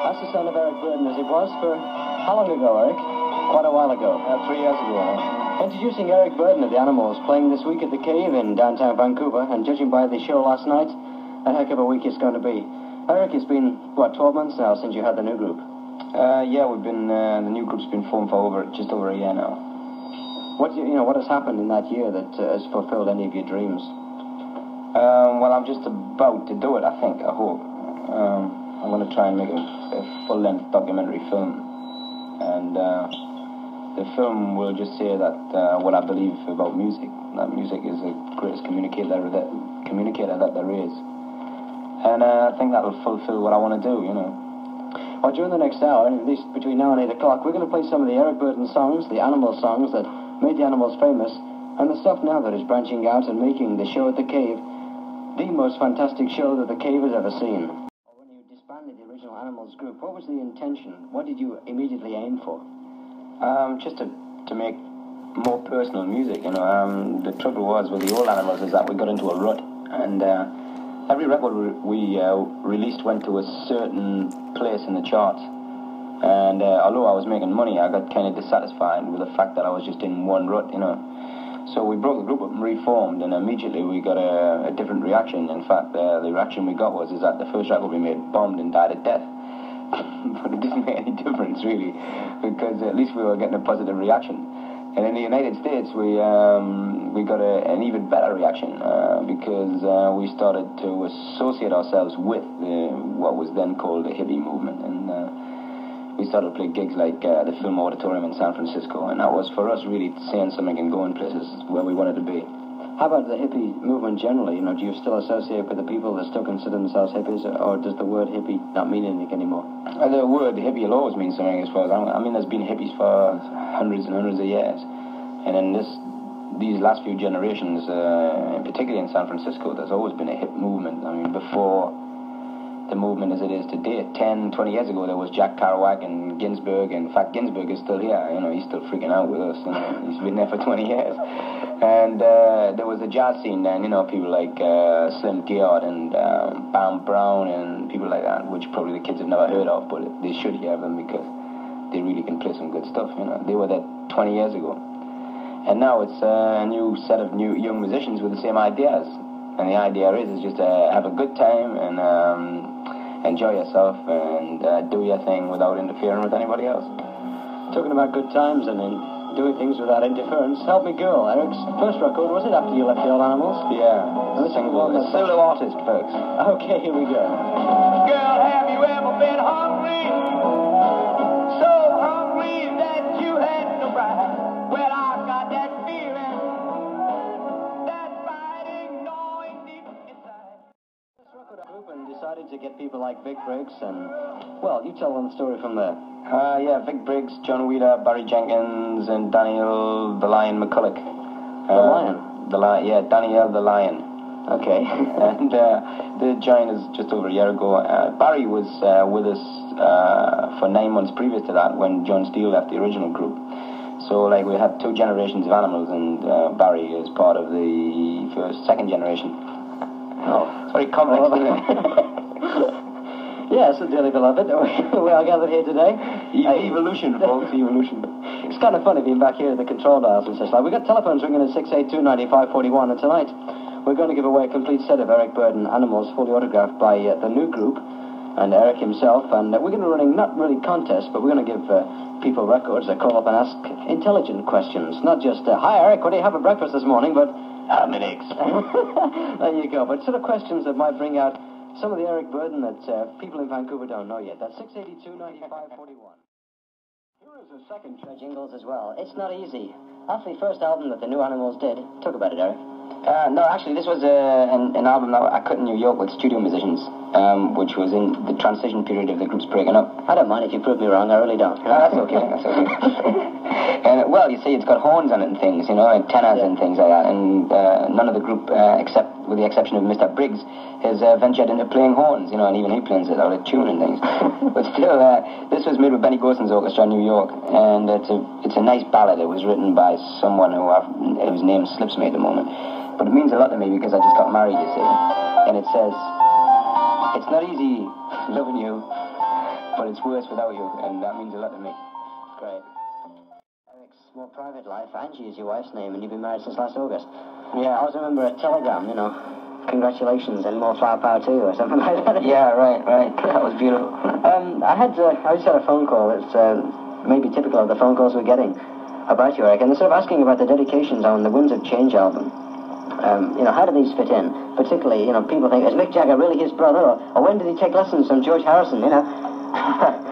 That's the sound of Eric Burdon as it was for how long ago, Eric? Quite a while ago. 3 years ago. Introducing Eric Burdon of the Animals, playing this week at the Cave in downtown Vancouver, and judging by the show last night, a heck of a week it's going to be. Eric, it's been, 12 months now since you had the new group? Yeah, we've been, the new group's been formed for just over a year now. What has happened in that year that has fulfilled any of your dreams? Well, I'm just about to do it, I think, I hope. I'm going to try and make a full-length documentary film. And the film will just say that what I believe about music, that music is the greatest communicator that there is. And I think that will fulfill what I want to do, Well, during the next hour, at least between now and 8 o'clock, we're going to play some of the Eric Burdon songs, the Animal songs that made the Animals famous, and the stuff now that is branching out and making the show at the Cave the most fantastic show that the Cave has ever seen. When you disbanded the original Animals group, what was the intention? What did you immediately aim for? Just to make more personal music, The trouble was with the old Animals is that we got into a rut, and every record we released went to a certain place in the charts. And although I was making money, I got kind of dissatisfied with the fact that I was just in one rut, So we broke the group up and reformed, and immediately we got a different reaction. In fact, the reaction we got was that the first record we made bombed and died a death. But it didn't make any difference, really, because at least we were getting a positive reaction. And in the United States, we got an even better reaction because we started to associate ourselves with what was then called the hippie movement. And we started to play gigs like the Film Auditorium in San Francisco. And that was, for us, really saying something and going places where we wanted to be. How about the hippie movement generally? Do you still associate with the people that still consider themselves hippies, or does the word hippie not mean anything anymore? The word hippie will always mean something, as far as there's been hippies for hundreds and hundreds of years. And in these last few generations, particularly in San Francisco, there's always been a hip movement. Before the movement as it is today, 10, 20 years ago, there was Jack Kerouac and Ginsberg. In fact, Ginsberg is still here. He's still freaking out with us. He's been there for 20 years. And there was a jazz scene then, people like Slim Geordie and Bam Brown and people like that, which probably the kids have never heard of, but they should hear them because they really can play some good stuff. They were there 20 years ago. And now it's a new set of young musicians with the same ideas. And the idea is just to have a good time and enjoy yourself and do your thing without interfering with anybody else. Talking about good times and then doing things without interference. Help Me Girl, Eric's first record, was it, after you left the old Animals? Yeah. A solo artist, folks. Okay, here we go. Girl, have you ever been hungry? So hungry that you had to ride. Well, I got that feeling, that fighting, gnawing deep inside. This record group and decided to get people like Vic Briggs and, well, you tell them the story from there. Yeah, Vic Briggs, John Wheeler, Barry Jenkins, and Daniel the Lion McCulloch. The Lion? Yeah, Daniel the Lion. Okay. And they joined us just over a year ago. Barry was with us for 9 months previous to that when John Steele left the original group. So, we had 2 generations of Animals, and Barry is part of the second generation. Oh. It's very complex, isn't it? Yes, dearly beloved, we are gathered here today. Evolution, folks, evolution. It's kind of funny being back here at the control dials and such like. We've got telephones ringing at 682-9541, and tonight we're going to give away a complete set of Eric Burdon Animals, fully autographed by the new group and Eric himself, and we're going to be running, not really contests, but we're going to give people records that call up and ask intelligent questions, not just, hi Eric, what do you have for breakfast this morning, but... How many eggs? There you go, but sort of questions that might bring out some of the Eric Burdon that people in Vancouver don't know yet. That's 682-9541. Here is a second jingles as well. It's not easy. After the first album that the new Animals did, talk about it, Eric. No, actually, this was an album that I cut in New York with studio musicians, which was in the transition period of the group's breaking up. I don't mind if you prove me wrong, I really don't. No, that's okay, that's okay. And, well, you see, it's got horns on it and things, and tenors and things like that, and none of the group, except with the exception of Mr. Briggs, has ventured into playing horns, and even he plays it out of tune and things. But still, this was made with Benny Golson's orchestra in New York, and it's a nice ballad. It was written by someone whose name slips me at the moment. But it means a lot to me because I just got married, you see. And it says, it's not easy loving you, but it's worse without you, and that means a lot to me. Great. Eric's more private life, Angie is your wife's name, and you've been married since last August. Yeah. I always remember a telegram, you know, congratulations and more flower power to you, or something like that. Yeah, right. That was beautiful. I just had a phone call. It's maybe typical of the phone calls we're getting about you, Eric, and they're sort of asking about the dedications on the Winds of Change album. You know, how do these fit in? Particularly, you know, people think, is Mick Jagger really his brother? Or when did he take lessons from George Harrison, you know?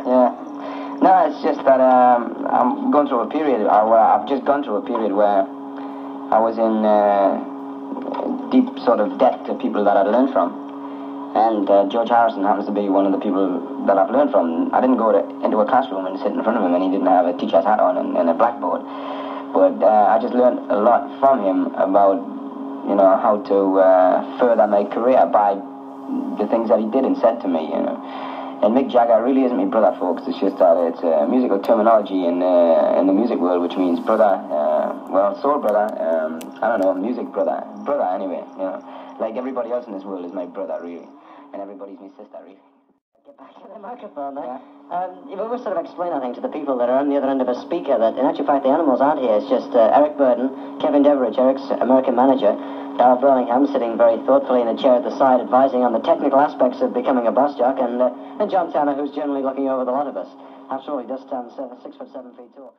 Yeah. No, it's just that I'm going through a period, I've just gone through a period where I was in deep sort of debt to people that I'd learned from. And George Harrison happens to be one of the people that I've learned from. I didn't go into a classroom and sit in front of him, and he didn't have a teacher's hat on and a blackboard. But I just learned a lot from him about, you know, how to further my career by the things that he did and said to me, you know. And Mick Jagger really isn't my brother, folks. It's just that it's a musical terminology in the music world, which means brother, well, soul brother, I don't know, music brother anyway, you know. Like everybody else in this world is my brother, really. And everybody's my sister, really. Get back to the microphone there. Yeah. You've always sort of explained, I think, to the people that are on the other end of a speaker that, in actual fact, the Animals aren't here. It's just Eric Burdon, Kevin Deveridge, Eric's American manager, Darrell Burlingham sitting very thoughtfully in a chair at the side advising on the technical aspects of becoming a bus jock, and John Tanner, who's generally looking over the lot of us. After all, he does stand 6'7" tall.